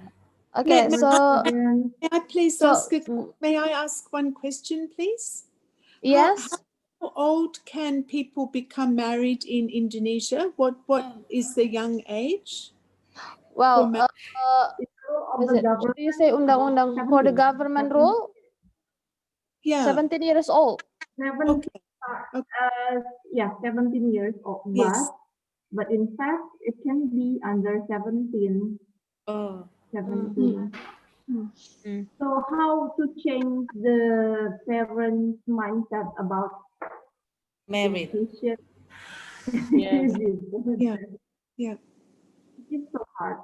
Okay, May- so May I please so ask? May I ask one question, please? yes. How old can people become married in Indonesia? What is the young age? Well, Of is the it? government Do you say undang-undang for the 17, government rule? Yeah. 17 years old. Okay. Yeah, 17 years old. Yes. But in fact, it can be under 17. Oh. 17. Mm. So how to change the parents' mindset about Married. education? Yes. Yeah. Yeah. It's so hard.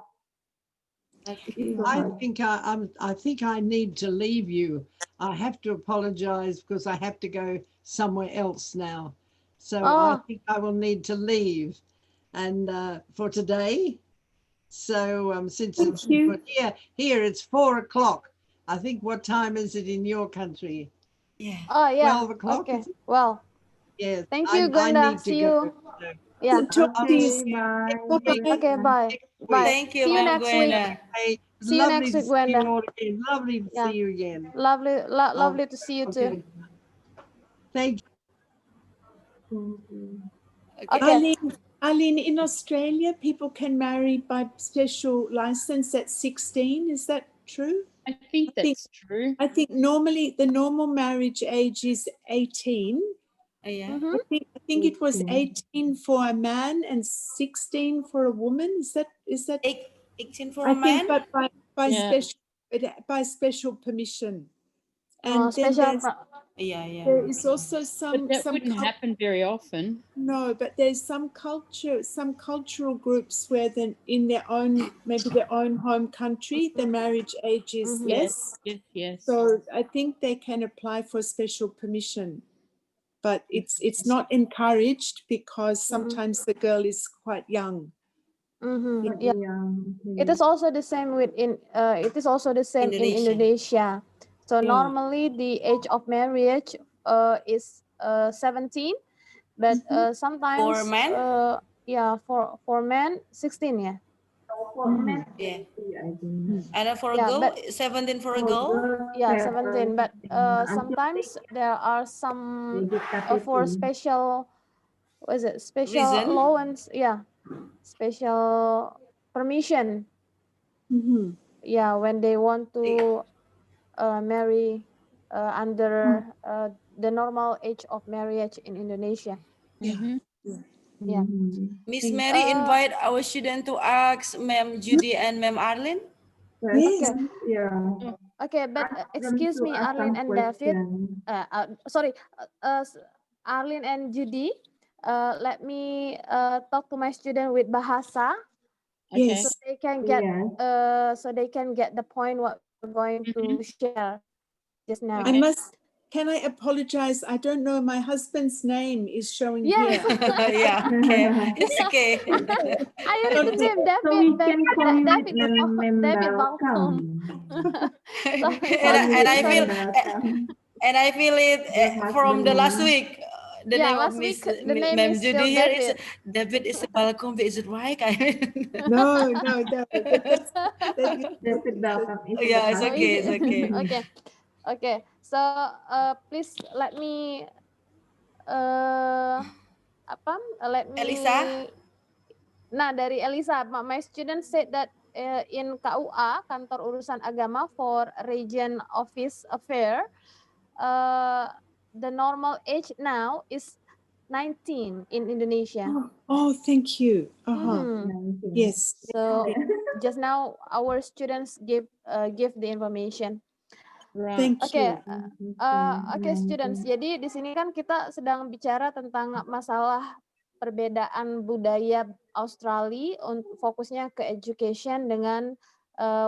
Okay. So I hard. think I need to leave you. I have to apologize because I have to go somewhere else now. So I think I will need to leave and for today. So since Thank it's you. here it's 4 o'clock. I think what time is it in your country? Yeah. Oh yeah. 12 o'clock? Okay. Is it? Well, Yes. thank you, I Gwenda. need to See go. you. So Yeah. Good talk to you. Okay, bye. Bye-bye. Okay. Bye. next Bye. week. Thank you, See you Ma'am next week. Gwenda. Hey, See you lovely next to week, see you Gwenda. all again. Lovely to Yeah. see you again. Lovely, lovely to see you too. Okay. Thank you. Okay. Arlene, in Australia, people can marry by special license at 16. Is that true? I think that's true. I think normally the normal marriage age is 18. Yeah. Mhm. I think it was 18 for a man and 16 for a woman. Is that 18 for I a man? think, but Yeah. by special permission. Oh, And then special. Yeah, yeah. there is also But some that wouldn't happen very often. No, but there's some cultural groups where then in their own, maybe their own home country, the marriage age is Mhm. less. Yes, yes. So I think they can apply for special permission, but it's not encouraged because sometimes the girl is quite young. Mhm. Yeah. Yeah. It is also the same in Indonesia. Indonesia. So Yeah. normally the age of marriage is 17, but sometimes For men? yeah, for men 16, yeah. For men, Yeah. I think. And for a Yeah, girl, but 17 for a For girl? girls, yeah, 17, but until sometimes there are they some get for 18. special, what is it, special Reason? allowance, yeah, special permission, Mhm. yeah, when they want to marry under the normal age of marriage in Indonesia. Yeah. Mhm. Yeah. Miss Thank- Mary invite our student to ask Ma'am Judy and Ma'am Arlene. Yes. Okay. Oh, Okay, but Ask them excuse to me, ask Arlene some and David. questions. Sorry, Arlene and Judy. Let me talk to my student with bahasa, okay. so Yes. they can get Yes. the point what we're going to share just now. I Okay. can I apologize? I don't know. My husband's name is showing Yes. here. Yeah, okay. It's okay. I read the name So David, we but can call you David, David welcome. Bangkong. Sorry, and, sorry, and I sorry. feel and I feel it from the last week. The Yeah, name of last Miss week the name Ma'am is still Judy here is David. David is Balcom. Is it right? I mean, No. That is David welcome. yeah, it's Oh, okay. is It's it? okay. Okay. Okay. So please let me let me Elisa? Nah, dari Elisa, my student said that in KUA, Kantor Urusan Agama for Region Office Affair, the normal age now is 19 in Indonesia. Oh, thank you. Uh-huh. Yes. So just now our students give the information. Right. Thank Oke, you. oke students. Jadi di sini kan kita sedang bicara tentang masalah perbedaan budaya Australia, fokusnya ke education dengan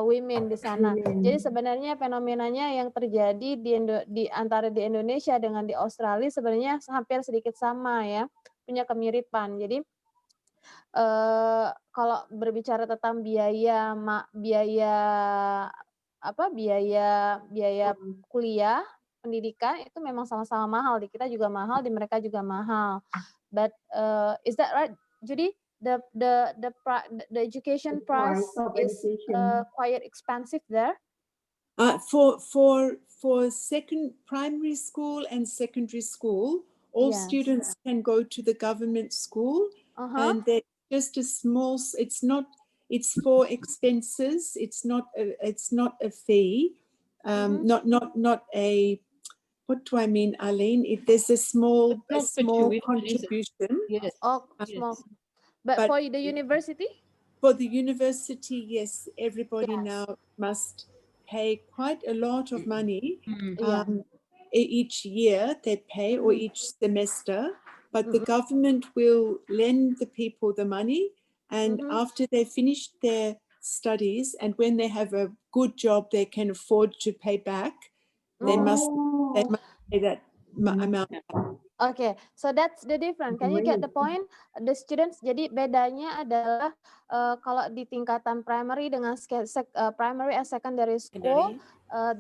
women di sana. Jadi sebenarnya fenomenanya yang terjadi di antara di Indonesia dengan di Australia sebenarnya hampir sedikit sama ya, punya kemiripan. Jadi kalau berbicara tentang biaya kuliah, pendidikan itu memang sama-sama mahal. Di kita juga mahal, di mereka juga mahal. But is that right, Judy? the education price top is education. quite expensive there. For primary school and secondary school, all Yes. students can go to the government school, and they're just a small. It's for expenses. It's not a fee. Not a. What do I mean, Arlene? If there's a small It's not for tuition, is it? contribution. Yes. Oh, Yes. small. But for the university? For the university, yes, everybody Yes. now must pay quite a lot of money. Yeah. Each year they pay, or each semester, but the government will lend the people the money, and after they finish their studies and when they have a good job they can afford to pay back, they must pay that amount. Okay, so that's the difference. Can you get the point? The students, jadi bedanya adalah kalau di tingkatan primary dengan primary and secondary school,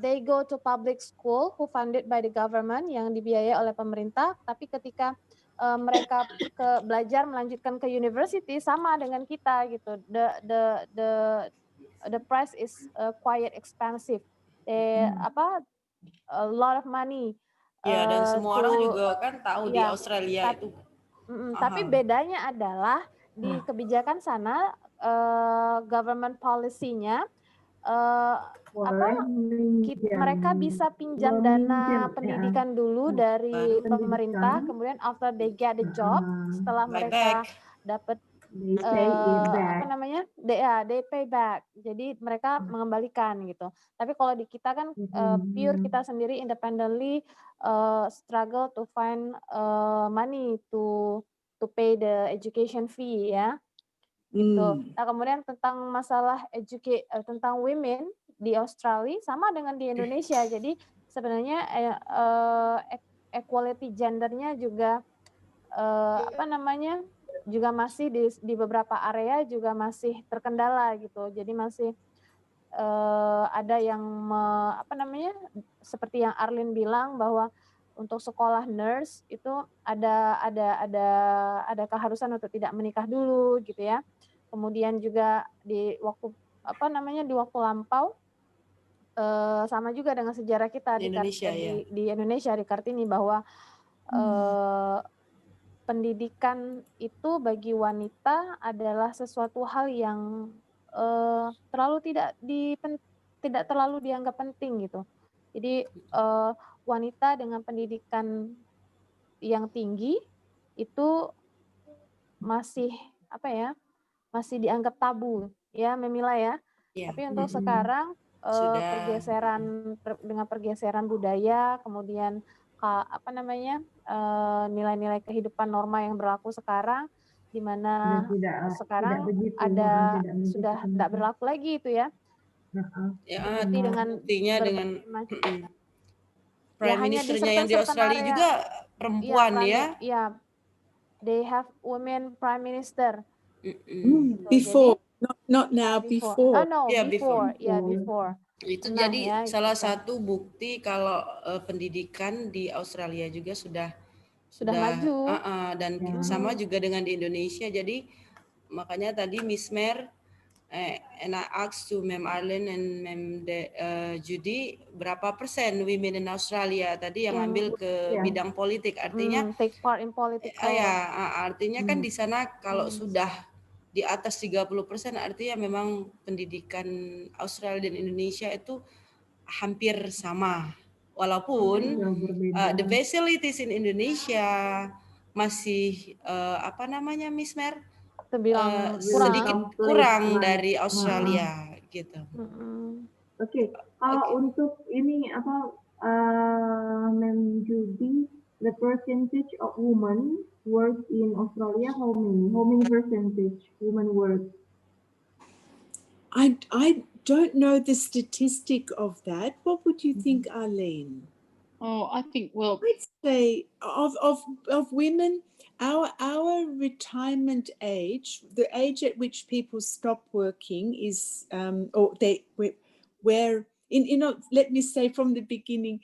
they go to public school who funded by the government, yang dibiayai oleh pemerintah. Tapi ketika mereka belajar melanjutkan ke university, sama dengan kita gitu. The price is quite expensive. A lot of money. Ya, dan semua orang juga kan tahu di ya, Australia itu. Tapi bedanya adalah di kebijakan sana government policy-nya mereka bisa pinjam dana pendidikan dulu dari pemerintah, kemudian after they get a job, setelah mereka dapat they pay back. Jadi mereka mengembalikan gitu. Tapi kalau di kita kan pure kita sendiri independently struggle to find money to pay the education fee ya. Gitu. Nah, kemudian tentang masalah tentang women di Australia sama dengan di Indonesia. Jadi sebenarnya equality gendernya juga juga masih di beberapa area juga masih terkendala gitu. Jadi masih ada yang seperti yang Arlene bilang bahwa untuk sekolah nurse itu ada keharusan untuk tidak menikah dulu gitu ya. Kemudian juga di waktu di waktu lampau sama juga dengan sejarah kita di Indonesia di Kartini bahwa pendidikan itu bagi wanita adalah sesuatu hal yang tidak terlalu dianggap penting gitu. Jadi wanita dengan pendidikan yang tinggi itu masih masih dianggap tabu ya, Memila ya. Tapi untuk sekarang dengan pergeseran budaya, kemudian nilai-nilai kehidupan norma yang berlaku sekarang, di mana sekarang sudah tidak berlaku lagi itu ya. Seperti dengan Prime Ministernya yang di Australia juga perempuan ya. Iya, they have women prime minister. Before, not now, before. Oh no, before. Yeah, before. Itu jadi salah satu bukti kalau pendidikan di Australia juga sudah maju. Dan sama juga dengan di Indonesia. Jadi makanya tadi Miss Mer and I asked to Mem Arlene and Mem Judy berapa persen women in Australia tadi yang ambil ke bidang politik, artinya take part in politics. Artinya kan di sana kalau sudah di atas 30% artinya memang pendidikan Australia dan Indonesia itu hampir sama. Walaupun the facilities in Indonesia masih Miss Mer? Sedikit kurang dari Australia gitu. Oke. Kalau untuk ini Mem Judy, the percentage of women work in Australia, how many percentage women work? I don't know the statistic of that. What would you think, Arlene? Oh, I think, well, I'd say of women, our retirement age, the age at which people stop working is, let me say from the beginning,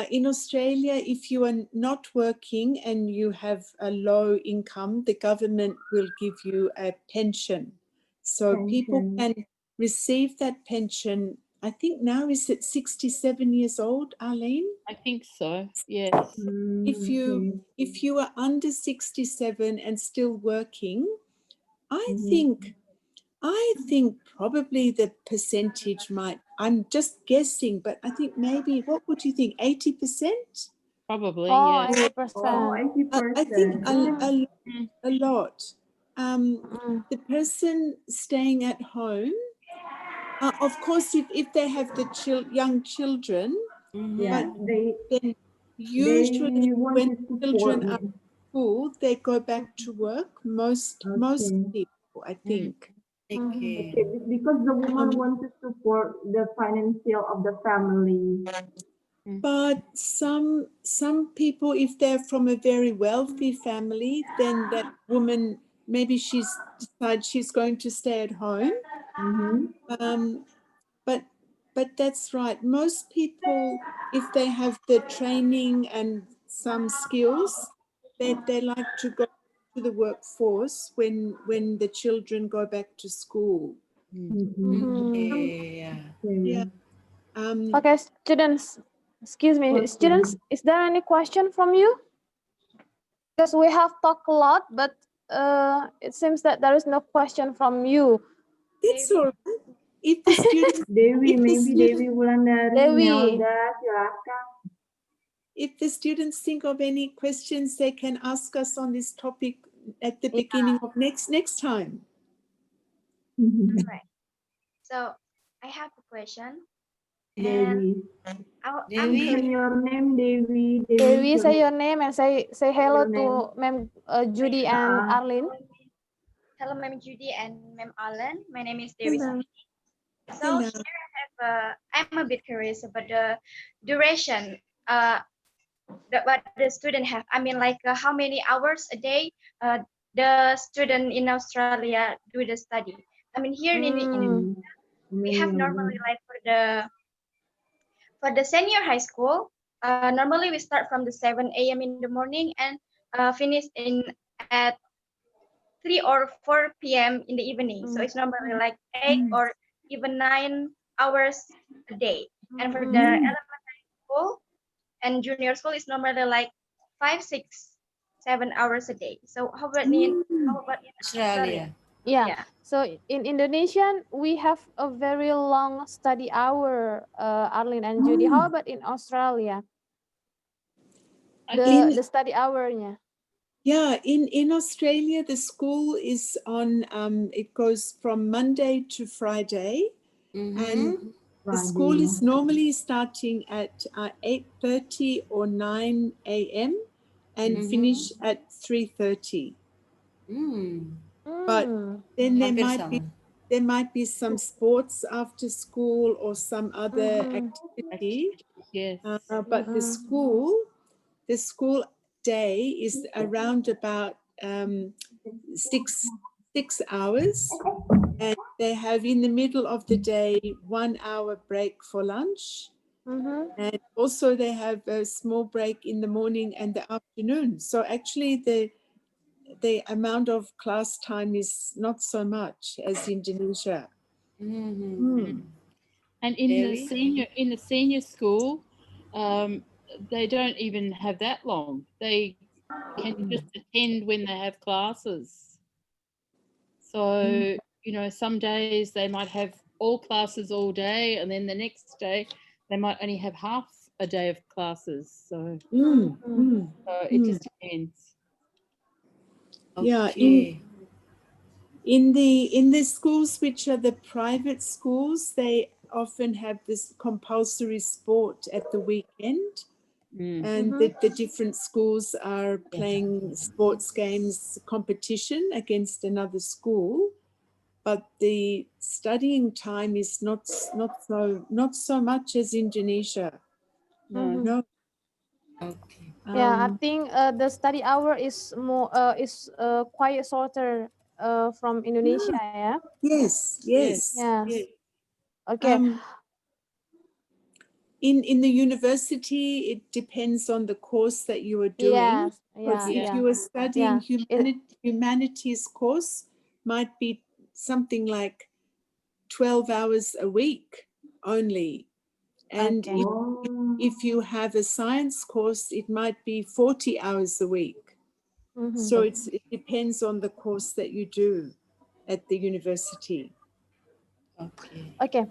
in Australia, if you are not working and you have a low income, the government will give you a pension. So people Pension. can receive that pension. I think now is it 67 years old, Arlene? I think so. Yes. If you are under 67 and still working, I think probably the percentage might, I'm just guessing, but I think maybe, what would you think, 80%? Probably, Oh, yeah. 80%. I think a lot. Mm. The person staying at home, of course, if they have the young children, Yeah, but they then usually want when to support children are me. at school, they go back to work. Most people, I think. Okay. Okay, because the woman wants to support the financial of the family. But some people, if they're from a very wealthy family, then that woman, maybe she's decided she's going to stay at home. But that's right. Most people, if they have the training and some skills, they like to go to the workforce when the children go back to school. Yeah. Okay, students, excuse me, students, is there any question from you? Because we have talked a lot, but it seems that there is no question from you. It's all right. If the students, Dewi, maybe Dewi Wulandari, Dewi. Nelda, silakan. if the students think of any questions, they can ask us on this topic at the beginning of next time. Right. So I have a question. Dewi. I'm Say your name, Dewi. Dewi, say your name and say hello Your to Ma'am Judy and Arlene. Hello, Ma'am Judy and Ma'am Allen. My name is Dewi. Hello. So Hello. here I'm a bit curious about the duration what the student have. I mean, like how many hours a day the student in Australia do the study. I mean, here in Indonesia, we have normally like for the senior high school, normally we start from the 7 a.m. in the morning and finish at 3 or 4 p.m. in the evening. So it's normally like 8 or even 9 hours a day. And for the elementary school and junior school, it's normally like 5, 6, 7 hours a day. So how about in Australia? Yeah. So in Indonesian, we have a very long study hour, Arlene and Judy. How about in Australia? The study hour-nya. Yeah, in Australia, the school is on, it goes from Monday to Friday. And the school is normally starting at 8:30 or 9 a.m. and finish at 3:30. But then there might be some sports after school or some other activity. Yes. But the school day is around about 6 hours, and they have in the middle of the day 1 hour break for lunch. And also they have a small break in the morning and the afternoon. So actually the amount of class time is not so much as Indonesia. And in the senior school, they don't even have that long. They can just attend when they have classes. So, you know, some days they might have all classes all day, and then the next day they might only have half a day of classes. So, it just depends. Yeah, in the schools which are the private schools, they often have this compulsory sport at the weekend. And the different schools are playing sports games competition against another school, but the studying time is not so much as Indonesia. No. Okay. Yeah, I think the study hour is more quite shorter from Indonesia. Yes. Yeah. Okay. In the university, it depends on the course that you are doing. Yes, Because yeah, if yeah, you are studying yeah. humanities course, might be something like 12 hours a week only. And Okay. if you have a science course, it might be 40 hours a week. So it depends on the course that you do at the university. Okay. Oke.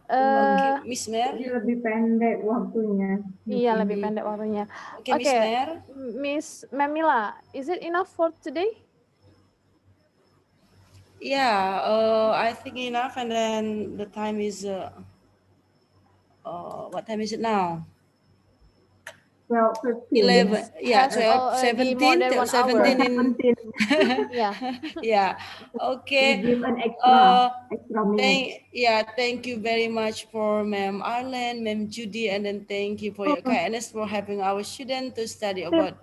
Oke, Miss Mer. Jadi lebih pendek waktunya. Iya, lebih pendek waktunya. Oke, Miss Oke, Mer. Miss Mamila, is it enough for today? Yeah, I think enough. And then the time is, what time is it now? 12:15. 11. Yeah, Has 12, already more 17, than 1 hour. 17 in. Yeah. Yeah. Okay. We give an extra minute. Thank you very much for Ma'am Arlen, Ma'am Judy, and then thank you for your kindness for helping our student to study about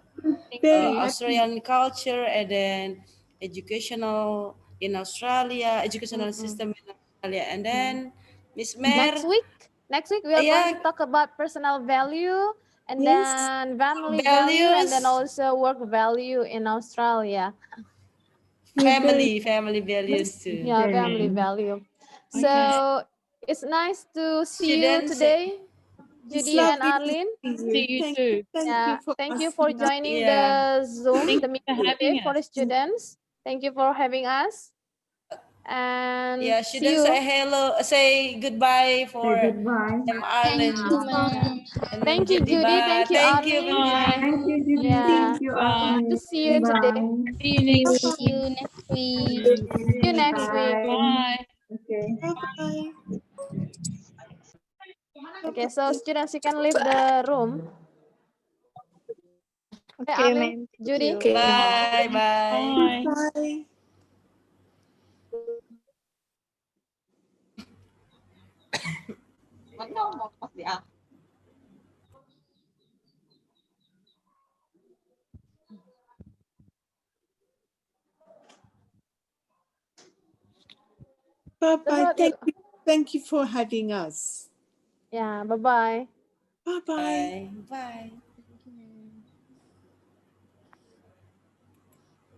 Very Australian culture and then educational in Australia, educational system in Australia, and then Miss Mer. Next week we are going to talk about personal value and then family value and then also work value in Australia. Family values too. Yeah, family value. So it's nice to see you today, Judy and Arlene. See you too. Thank you for joining the Zoom, the meeting today for the students. Thank you for having us. And students, say hello, say goodbye for Arlen. Thank you, Judy. Thank you, Thank you. Arlene. Thank you, Judy. Yeah. Thank you, Good Arlene. to see you today. See you next See you next week. See you next week. Bye. Okay. Bye. Okay, so students, you can leave the room. Okay, Arlene, Judy. Bye. Bye. Bye. Bye-bye. Thank you for having us. Yeah, bye-bye. Bye-bye. Bye.